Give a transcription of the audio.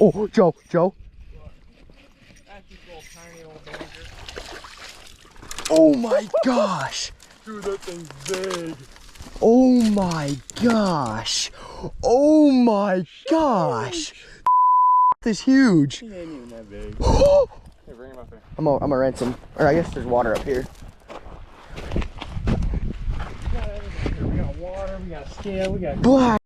Oh, Joe. That's just a little tiny old danger. Oh my gosh. Dude, that thing's big. Oh my gosh. Oh my gosh. This is huge. He ain't even that big. Hey, bring him up here. I'm gonna rinse him. Or I guess there's water up here. We got everything here. We got water, we got scale, we got... Black.